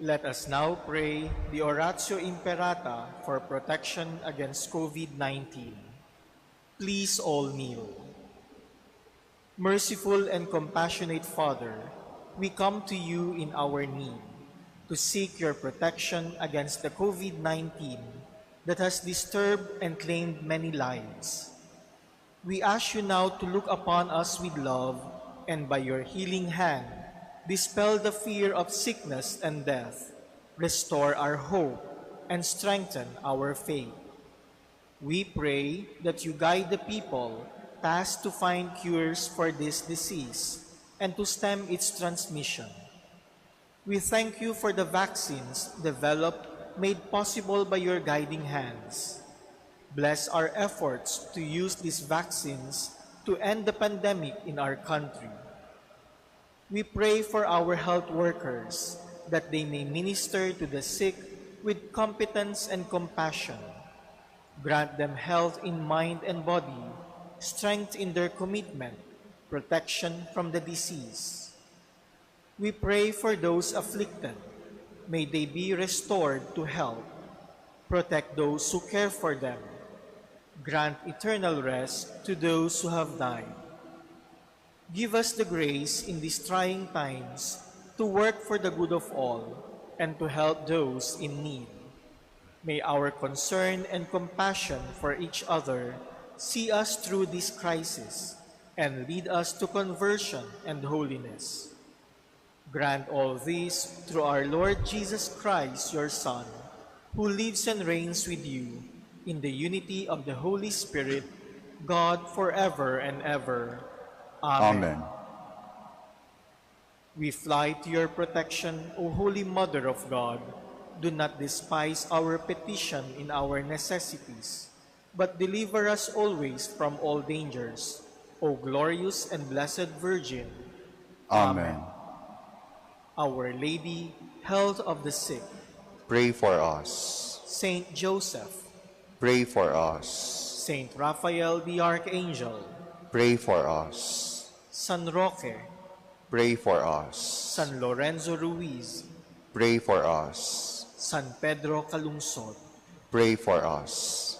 Let us now pray the Oratio Imperata for protection against COVID-19. Please all kneel. Merciful and compassionate Father, we come to you in our need to seek your protection against the COVID-19 that has disturbed and claimed many lives. We ask you now to look upon us with love and by your healing hand, dispel the fear of sickness and death, restore our hope, and strengthen our faith. We pray that you guide the people tasked to find cures for this disease and to stem its transmission. We thank you for the vaccines developed, made possible by your guiding hands. Bless our efforts to use these vaccines to end the pandemic in our country. We pray for our health workers that they may minister to the sick with competence and compassion. Grant them health in mind and body, strength in their commitment, protection from the disease. We pray for those afflicted. May they be restored to health. Protect those who care for them. Grant eternal rest to those who have died. Give us the grace in these trying times to work for the good of all and to help those in need. May our concern and compassion for each other see us through this crisis and lead us to conversion and holiness. Grant all this through our Lord Jesus Christ, your Son, who lives and reigns with you in the unity of the Holy Spirit, God forever and ever. Amen. Amen. We fly to your protection, O Holy Mother of God. Do not despise our petition in our necessities, but deliver us always from all dangers, O glorious and blessed Virgin. Amen. Our Lady, health of the sick. Pray for us. Saint Joseph. Pray for us. Saint Raphael the Archangel. Pray for us. San Roque. Pray for us. San Lorenzo Ruiz. Pray for us. San Pedro Calungsod. Pray for us.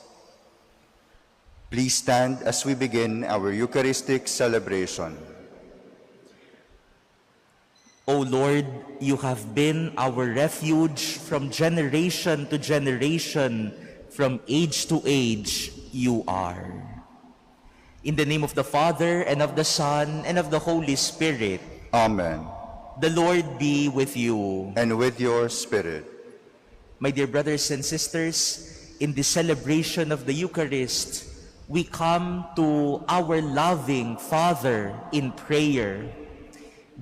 Please stand as we begin our Eucharistic celebration. O Lord, you have been our refuge from generation to generation, from age to age you are. In the name of the Father, and of the Son, and of the Holy Spirit. Amen. The Lord be with you. And with your spirit. My dear brothers and sisters, in the celebration of the Eucharist, we come to our loving Father in prayer,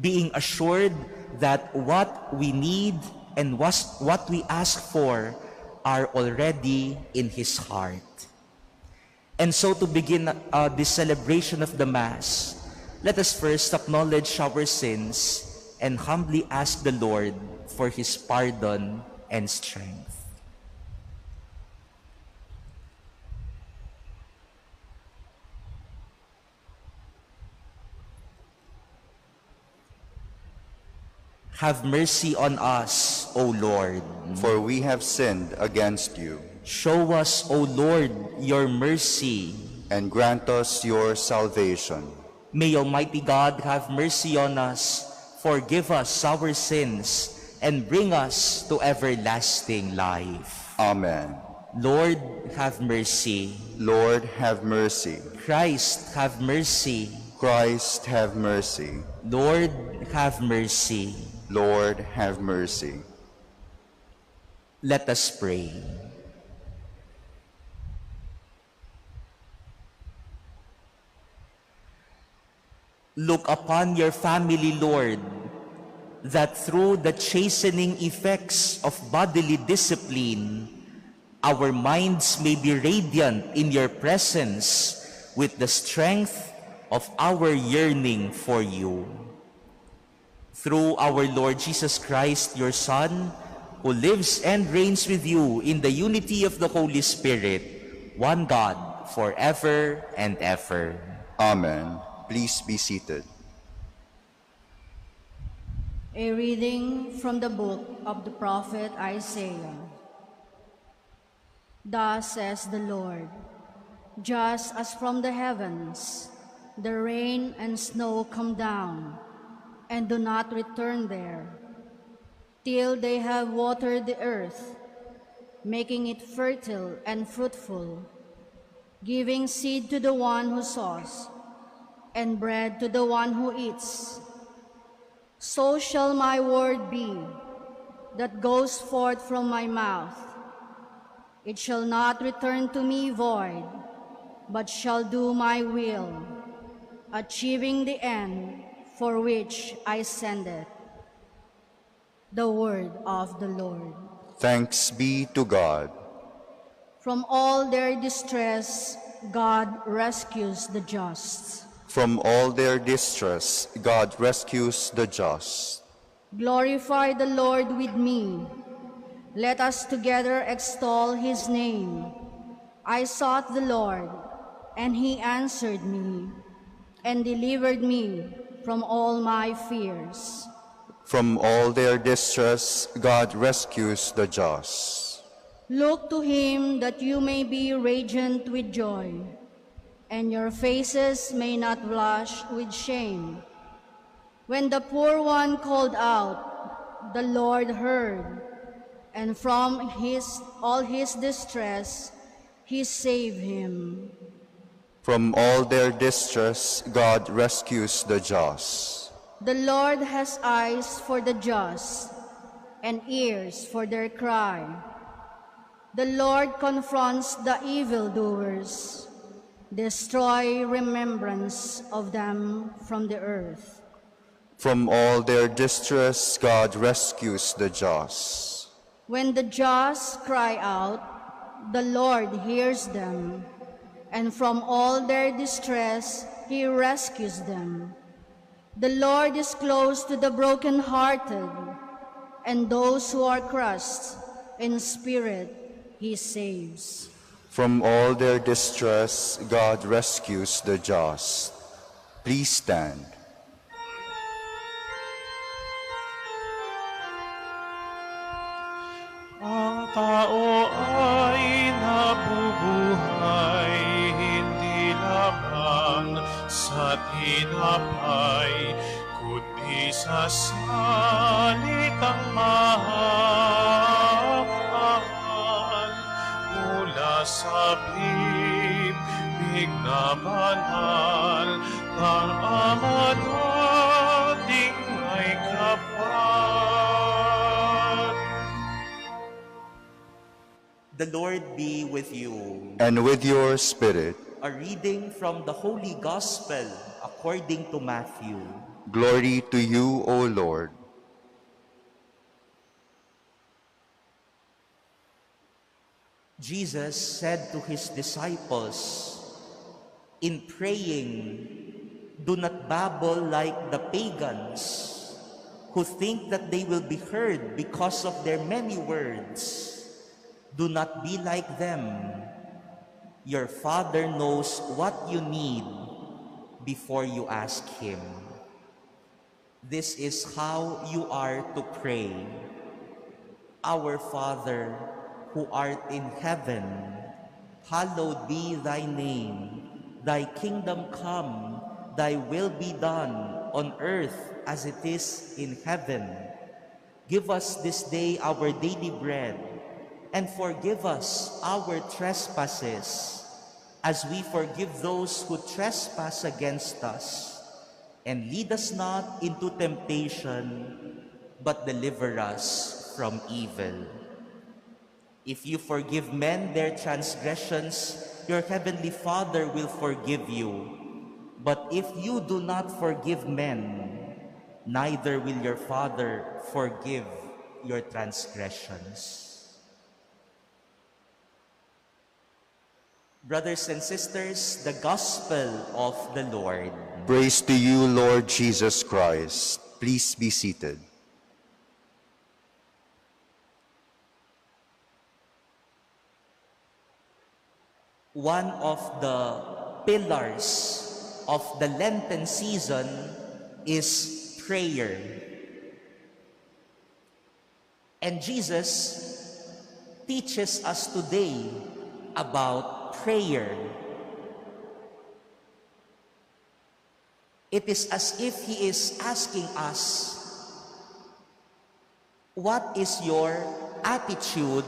being assured that what we need and what we ask for are already in His heart. And so to begin this celebration of the Mass, let us first acknowledge our sins and humbly ask the Lord for His pardon and strength. Have mercy on us, O Lord. For we have sinned against you. Show us, O Lord, your mercy. And grant us your salvation. May Almighty God have mercy on us, forgive us our sins, and bring us to everlasting life. Amen. Lord, have mercy. Lord, have mercy. Christ, have mercy. Christ, have mercy. Lord, have mercy. Lord, have mercy. Let us pray. Look upon your family, Lord, that through the chastening effects of bodily discipline, our minds may be radiant in your presence with the strength of our yearning for you. Through our Lord Jesus Christ, your Son, who lives and reigns with you in the unity of the Holy Spirit, one God, forever and ever. Amen. Please be seated. A reading from the book of the prophet Isaiah. Thus says the Lord, just as from the heavens the rain and snow come down, and do not return there, till they have watered the earth, making it fertile and fruitful, giving seed to the one who sows, and bread to the one who eats. So shall my word be that goes forth from my mouth. It shall not return to me void, but shall do my will, achieving the end for which I send it. The word of the Lord. Thanks be to God. From all their distress, God rescues the just. From all their distress, God rescues the just. Glorify the Lord with me. Let us together extol his name. I sought the Lord, and he answered me, and delivered me from all my fears. From all their distress, God rescues the just. Look to him that you may be radiant with joy, and your faces may not blush with shame. When the poor one called out, the Lord heard, and from all his distress he saved him. From all their distress, God rescues the just. The Lord has eyes for the just, and ears for their cry. The Lord confronts the evildoers, destroy remembrance of them from the earth. From all their distress, God rescues the just. When the just cry out, the Lord hears them, and from all their distress he rescues them. The Lord is close to the brokenhearted, and those who are crushed in spirit he saves. From all their distress, God rescues the just. Please stand. Ang tao ay nabubuhay, hindi lamang sa tinapay, kundi sa salitang mahal mula sa bibig na banal ng Ama nating may kapal. The Lord be with you. And with your spirit, A reading from the Holy Gospel according to Matthew. glory to you, O Lord. Jesus said to his disciples, in praying, do not babble like the pagans who think that they will be heard because of their many words. Do not be like them. Your Father knows what you need before you ask him. This is how you are to pray. Our Father, who art in heaven, hallowed be thy name. Thy kingdom come, thy will be done on earth as it is in heaven. Give us this day our daily bread, and forgive us our trespasses, as we forgive those who trespass against us. And lead us not into temptation, but deliver us from evil. If you forgive men their transgressions, your heavenly Father will forgive you. But if you do not forgive men, neither will your Father forgive your transgressions. Brothers and sisters, the Gospel of the Lord. Praise to you, Lord Jesus Christ. Please be seated. One of the pillars of the Lenten season is prayer. And Jesus teaches us today about prayer. It is as if He is asking us, what is your attitude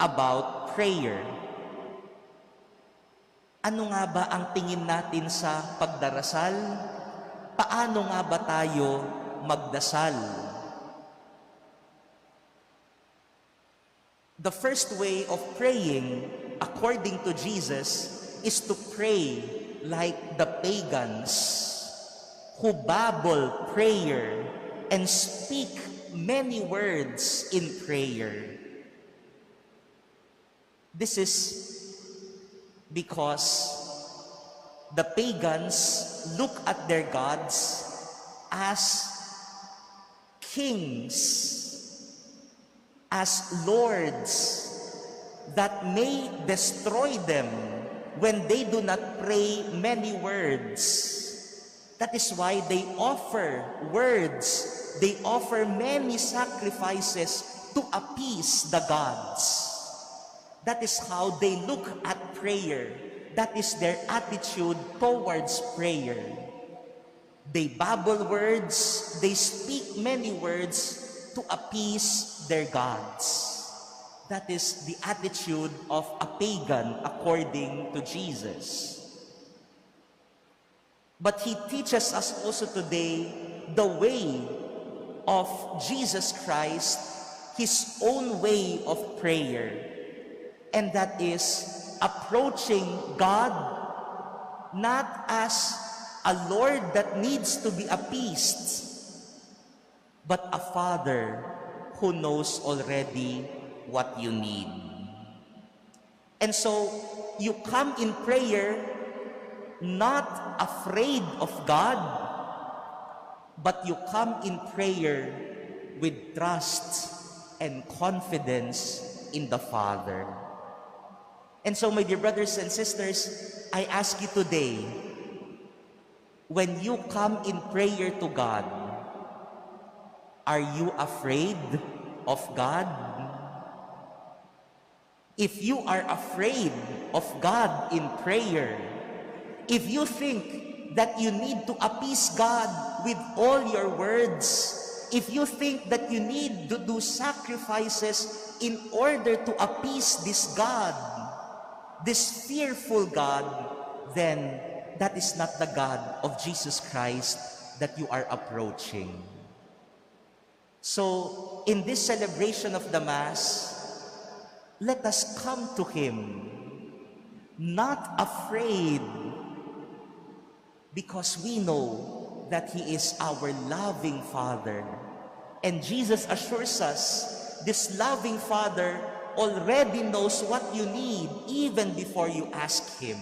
about prayer? Ano nga ba ang tingin natin sa pagdarasal? Paano nga ba tayo magdasal? The first way of praying, according to Jesus, is to pray like the pagans who babble prayer and speak many words in prayer. This is because the pagans look at their gods as kings, as lords that may destroy them when they do not pray many words. That is why they offer words, they offer many sacrifices to appease the gods. That is how they look at prayer. That is their attitude towards prayer. They babble words, they speak many words to appease their gods. That is the attitude of a pagan according to Jesus. But He teaches us also today the way of Jesus Christ, His own way of prayer. And that is approaching God not as a Lord that needs to be appeased, but a Father who knows already what you need. And so, you come in prayer not afraid of God, but you come in prayer with trust and confidence in the Father. And so, my dear brothers and sisters, I ask you today, when you come in prayer to God, are you afraid of God? If you are afraid of God in prayer, if you think that you need to appease God with all your words, if you think that you need to do sacrifices in order to appease this God, this fearful God, then that is not the God of Jesus Christ that you are approaching. So, in this celebration of the Mass, let us come to Him, not afraid, because we know that He is our loving Father. And Jesus assures us, this loving Father already knows what you need even before you ask Him.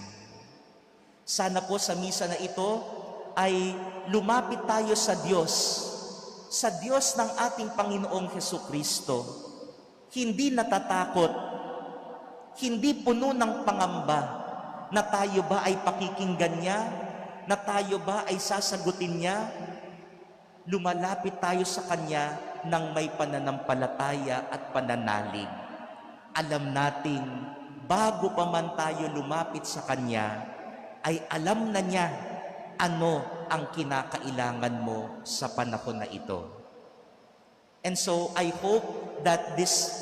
Sana po sa misa na ito ay lumapit tayo sa Diyos ng ating Panginoong Hesukristo. Hindi natatakot, hindi puno ng pangamba na tayo ba ay pakikinggan niya, na tayo ba ay sasagutin niya. Lumalapit tayo sa Kanya ng may pananampalataya at pananalig. Alam natin, bago pa man tayo lumapit sa Kanya, ay alam na niya ano ang kinakailangan mo sa panahon na ito. And so, I hope that this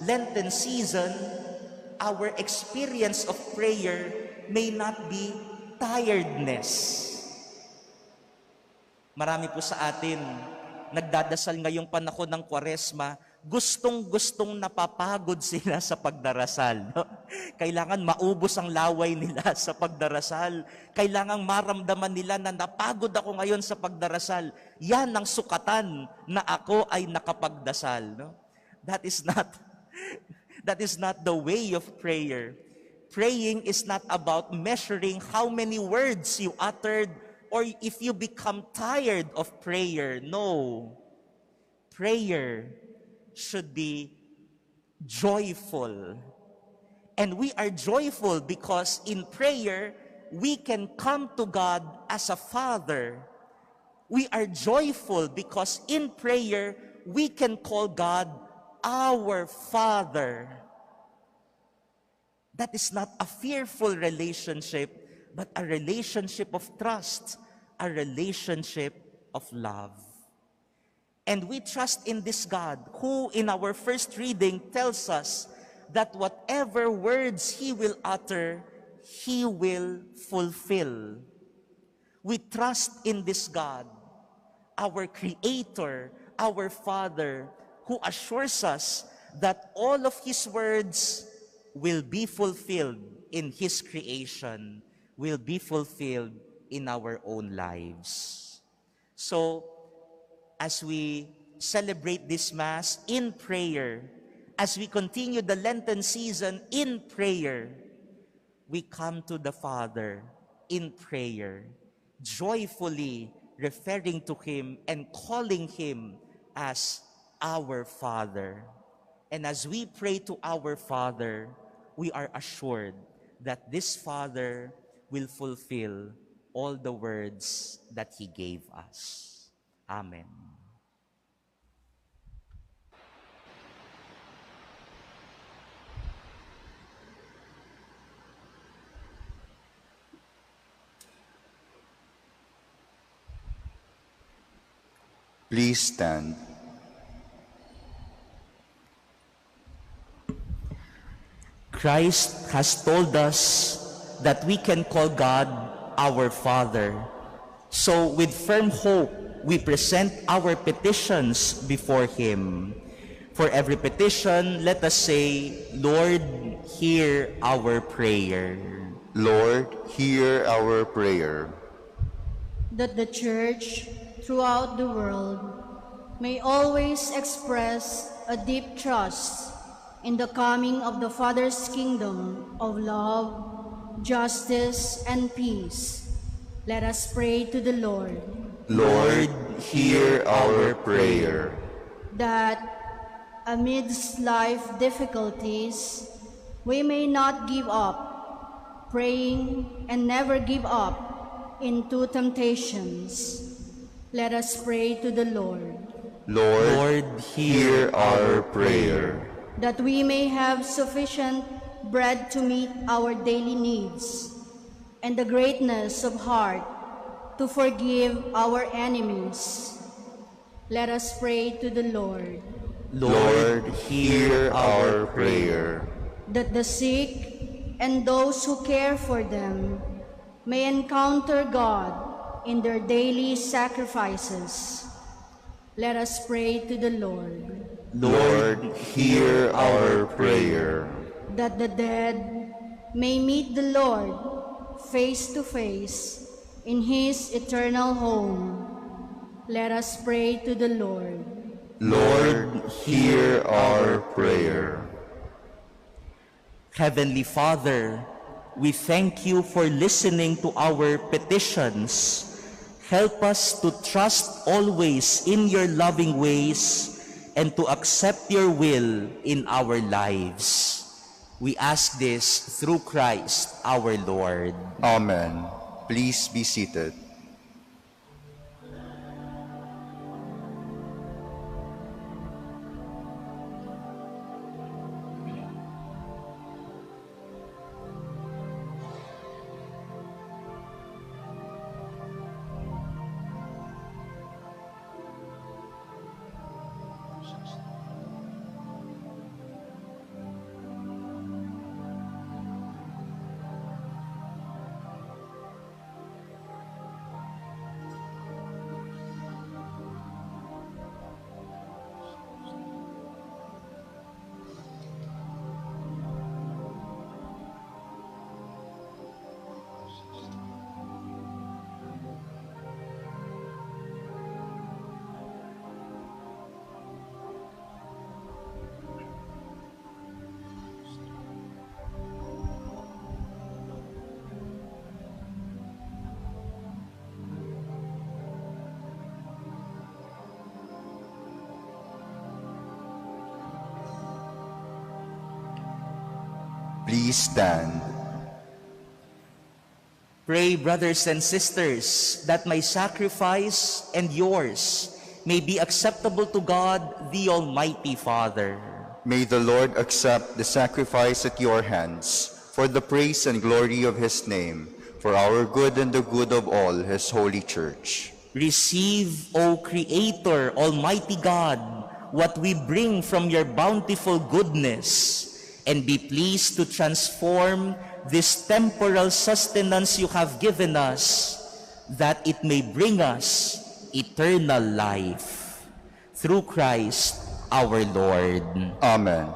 Lenten season, our experience of prayer may not be tiredness. Marami po sa atin, nagdadasal ngayong panahon ng Kwaresma, gustong-gustong napapagod sila sa pagdarasal. No? Kailangan maubos ang laway nila sa pagdarasal. Kailangan maramdaman nila na napagod ako ngayon sa pagdarasal. Yan ang sukatan na ako ay nakapagdasal. No? That is not the way of prayer. Praying is not about measuring how many words you uttered or if you become tired of prayer. No. Prayer should be joyful. And we are joyful because in prayer, we can come to God as a Father. We are joyful because in prayer, we can call God Our Father. That is not a fearful relationship, but a relationship of trust, a relationship of love. And we trust in this God who in our first reading tells us that whatever words He will utter, He will fulfill. We trust in this God, our Creator, our Father, who assures us that all of His words will be fulfilled in His creation, will be fulfilled in our own lives. So, as we celebrate this Mass in prayer, as we continue the Lenten season in prayer, we come to the Father in prayer, joyfully referring to Him and calling Him as our Father. And as we pray to our Father, we are assured that this Father will fulfill all the words that He gave us. Amen. Please stand. Christ has told us that we can call God our Father. So with firm hope, we present our petitions before Him. For every petition, let us say, Lord, hear our prayer. Lord, hear our prayer. That the Church throughout the world may always express a deep trust in the coming of the Father's kingdom of love, justice, and peace. Let us pray to the Lord. Lord, hear our prayer. That amidst life difficulties, we may not give up, praying and never give up into temptations. Let us pray to the Lord. Lord, hear our prayer. That we may have sufficient bread to meet our daily needs, and the greatness of heart to forgive our enemies. Let us pray to the Lord. Lord, hear our prayer. That the sick and those who care for them may encounter God in their daily sacrifices. Let us pray to the Lord. Lord, hear our prayer. That the dead may meet the Lord face to face in His eternal home. Let us pray to the Lord. Lord, hear our prayer. Heavenly Father, we thank You for listening to our petitions. Help us to trust always in Your loving ways and to accept Your will in our lives. We ask this through Christ our Lord. Amen. Please be seated. Please stand. Pray, brothers and sisters, that my sacrifice and yours may be acceptable to God, the Almighty Father. May the Lord accept the sacrifice at your hands for the praise and glory of his name, for our good and the good of all his holy church. Receive, O Creator, Almighty God, what we bring from your bountiful goodness, and be pleased to transform this temporal sustenance you have given us, that it may bring us eternal life. Through Christ our Lord. Amen.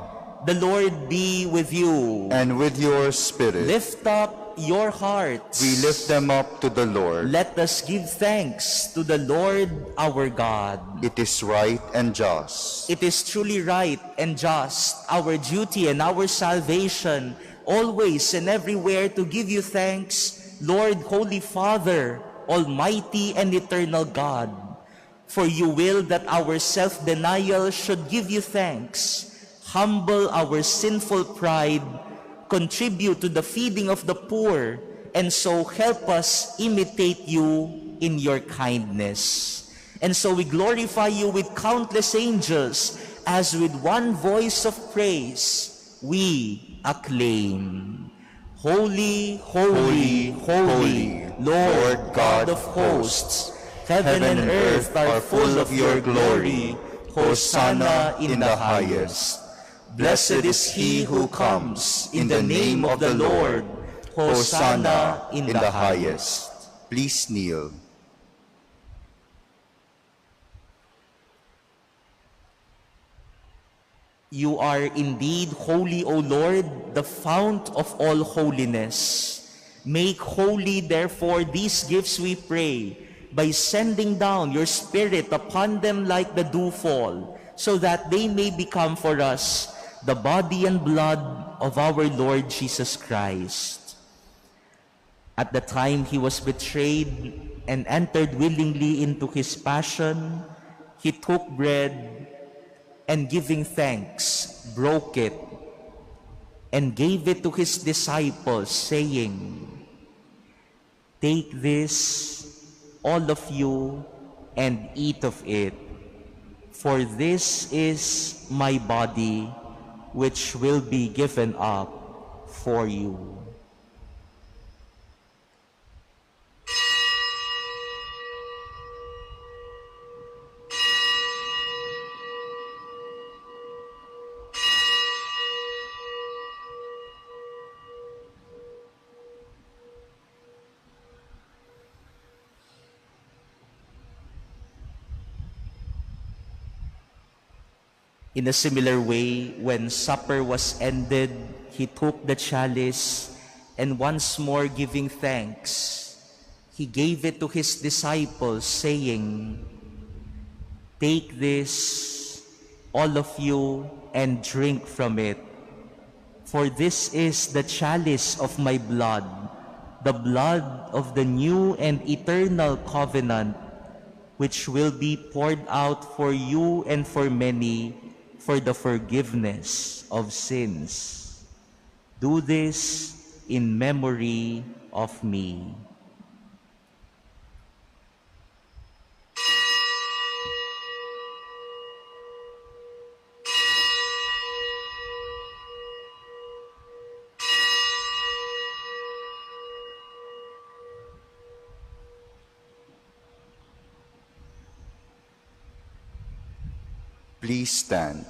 The Lord be with you. And with your spirit, Lift up your hearts. we lift them up to the Lord. Let us give thanks to the Lord our God. It is right and just. It is truly right and just, our duty and our salvation, always and everywhere to give you thanks, Lord, Holy Father, Almighty and eternal God. For you will that our self-denial should give you thanks, humble our sinful pride, contribute to the feeding of the poor, and so help us imitate you in your kindness. And so we glorify you with countless angels, as with one voice of praise we acclaim. Holy, holy, holy, Lord God of hosts, heaven and earth are full of your glory. Hosanna in the highest. Blessed is he who comes in the name of the Lord. Hosanna in the highest. Please kneel. You are indeed holy, O Lord, the fount of all holiness. Make holy, therefore, these gifts, we pray, by sending down your Spirit upon them like the dewfall, so that they may become for us the body and blood of our Lord Jesus Christ. At the time he was betrayed and entered willingly into his passion, he took bread and, giving thanks, broke it and gave it to his disciples, saying, "Take this, all of you, and eat of it, for this is my body, which will be given up for you." In a similar way, when supper was ended, he took the chalice, and once more giving thanks, he gave it to his disciples, saying, "Take this, all of you, and drink from it. For this is the chalice of my blood, the blood of the new and eternal covenant, which will be poured out for you and for many, for the forgiveness of sins. Do this in memory of me." Please stand.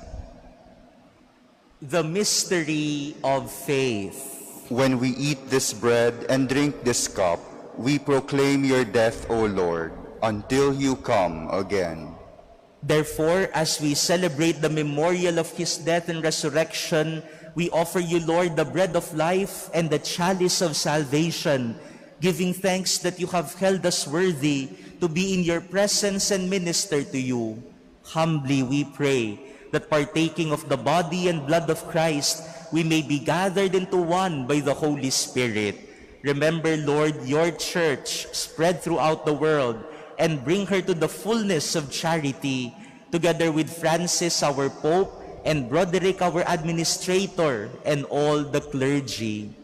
The mystery of faith. When we eat this bread and drink this cup, we proclaim your death, O Lord, until you come again. Therefore, as we celebrate the memorial of his death and resurrection, we offer you, Lord, the bread of life and the chalice of salvation, giving thanks that you have held us worthy to be in your presence and minister to you. Humbly we pray that, partaking of the body and blood of Christ, we may be gathered into one by the Holy Spirit. Remember, Lord, your church spread throughout the world, and bring her to the fullness of charity, together with Francis, our Pope, and Broderick, our administrator, and all the clergy.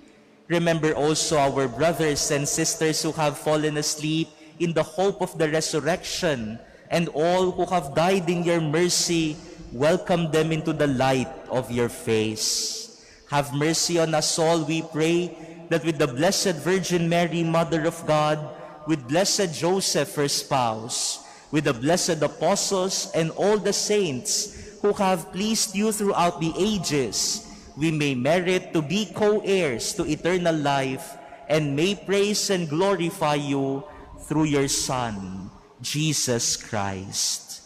Remember also our brothers and sisters who have fallen asleep in the hope of the resurrection, and all who have died in your mercy, welcome them into the light of your face. Have mercy on us all, we pray, that with the Blessed Virgin Mary, Mother of God, with blessed Joseph, her spouse, with the blessed apostles and all the saints who have pleased you throughout the ages, we may merit to be co-heirs to eternal life and may praise and glorify you through your Son, Jesus Christ.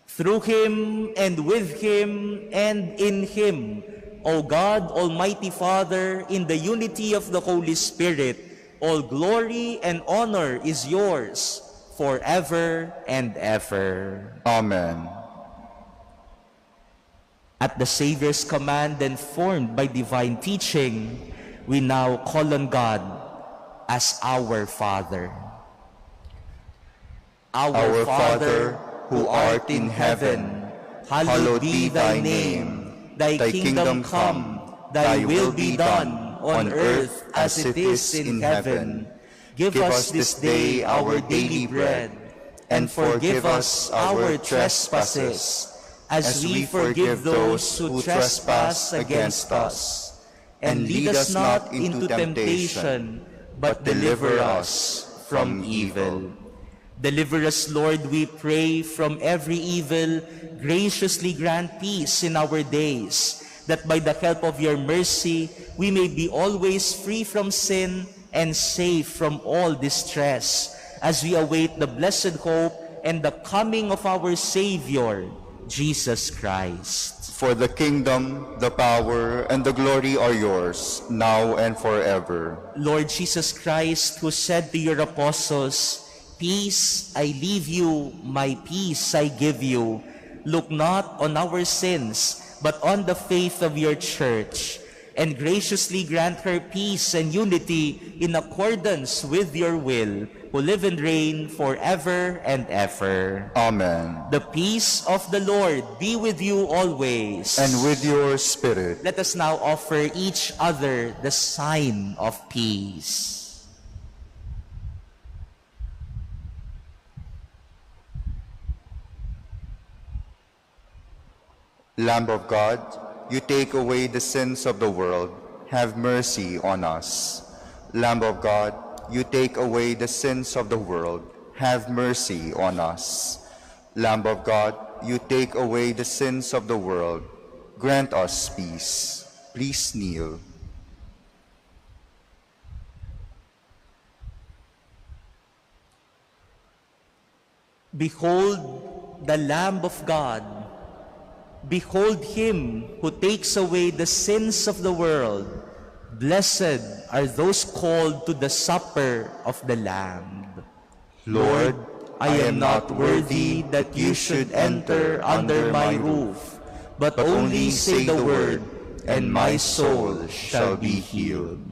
Through him and with him and in him, O God, Almighty Father, in the unity of the Holy Spirit, all glory and honor is yours forever and ever. Amen. At the Savior's command and formed by divine teaching, we now call on God as our Father. Our Father, who art in heaven, hallowed be thy name. Thy kingdom come, thy will be done on earth as it is in heaven. Give us this day our daily bread, and forgive us our trespasses, as we forgive those who trespass against us. And lead us not into temptation, but deliver us from evil. Deliver us, Lord, we pray, from every evil. Graciously grant peace in our days, that by the help of your mercy, we may be always free from sin and safe from all distress, as we await the blessed hope and the coming of our Savior, Jesus Christ. For the kingdom, the power, and the glory are yours, now and forever. Lord Jesus Christ, who said to your apostles, "Peace I leave you, my peace I give you," look not on our sins, but on the faith of your church, and graciously grant her peace and unity in accordance with your will, who live and reign forever and ever. Amen. The peace of the Lord be with you always. And with your spirit. Let us now offer each other the sign of peace. Lamb of God, you take away the sins of the world, have mercy on us. Lamb of God, you take away the sins of the world, have mercy on us. Lamb of God, you take away the sins of the world, grant us peace. Please kneel. Behold the Lamb of God. Behold him who takes away the sins of the world. Blessed are those called to the supper of the Lamb. Lord, I am not worthy that you should enter under my roof, but only say the word, and my soul shall be healed.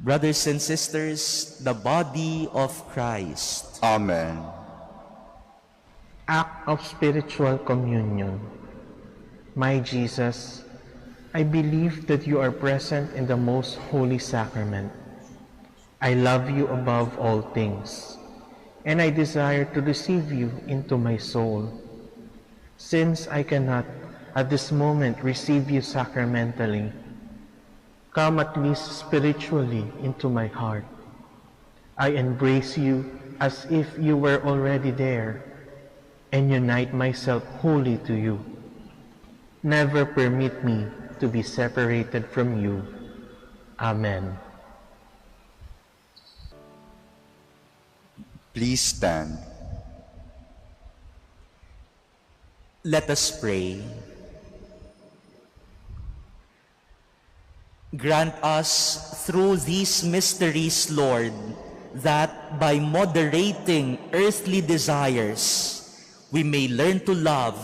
Brothers and sisters, the body of Christ. Amen. Act of spiritual communion. My Jesus, I believe that you are present in the most holy sacrament. I love you above all things, and I desire to receive you into my soul. Since I cannot at this moment receive you sacramentally, come at least spiritually into my heart. I embrace you as if you were already there, and unite myself wholly to you. Never permit me to be separated from you. Amen. Please stand. Let us pray. Grant us through these mysteries, Lord, that by moderating earthly desires, we may learn to love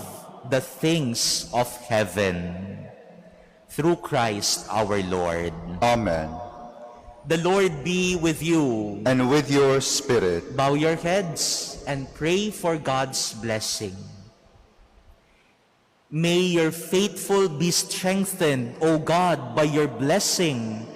the things of heaven. Through Christ our Lord. Amen. The Lord be with you. And with your spirit. Bow your heads and pray for God's blessing. May your faithful be strengthened, O God, by your blessing.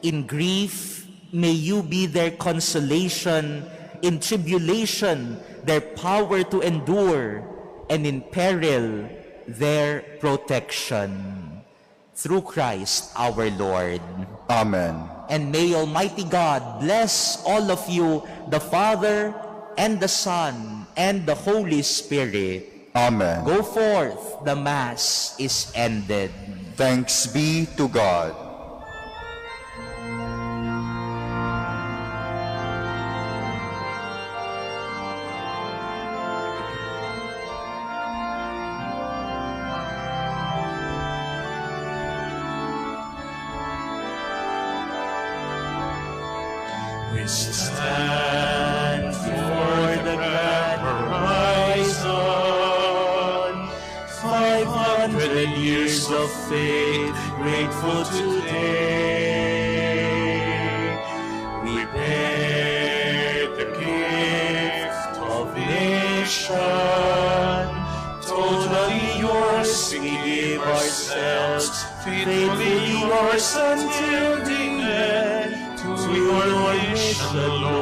In grief, may you be their consolation. In tribulation, their power to endure, and in peril, their protection. Through Christ our Lord. Amen. And may Almighty God bless all of you, the Father, and the Son, and the Holy Spirit. Amen. Go forth, the Mass is ended. Thanks be to God. We stand before the grand horizon, 500 years of faith, grateful today. We bear the gift of nation, totally yours we give ourselves, faithfully yours until the end. To your mission, Lord.